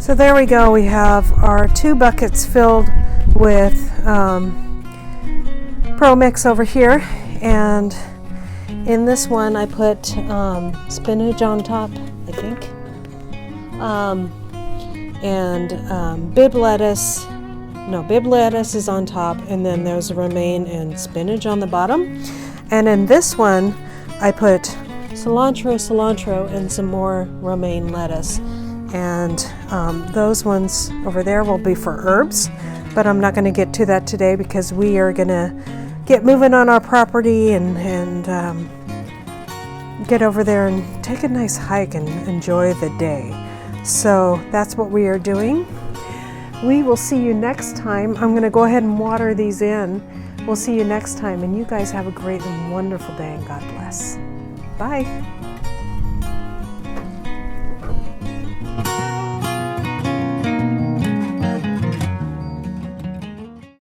So there we go. We have our 2 buckets filled with Pro Mix over here, and in this one I put spinach on top, I think, and bib lettuce. No, bib lettuce is on top, and then there's romaine and spinach on the bottom. And in this one I put cilantro, and some more romaine lettuce. And those ones over there will be for herbs, but I'm not going to get to that today because we are going to get moving on our property and get over there and take a nice hike and enjoy the day. So that's what we are doing. We will see you next time. I'm going to go ahead and water these in. We'll see you next time, and you guys have a great and wonderful day, and God bless. Bye.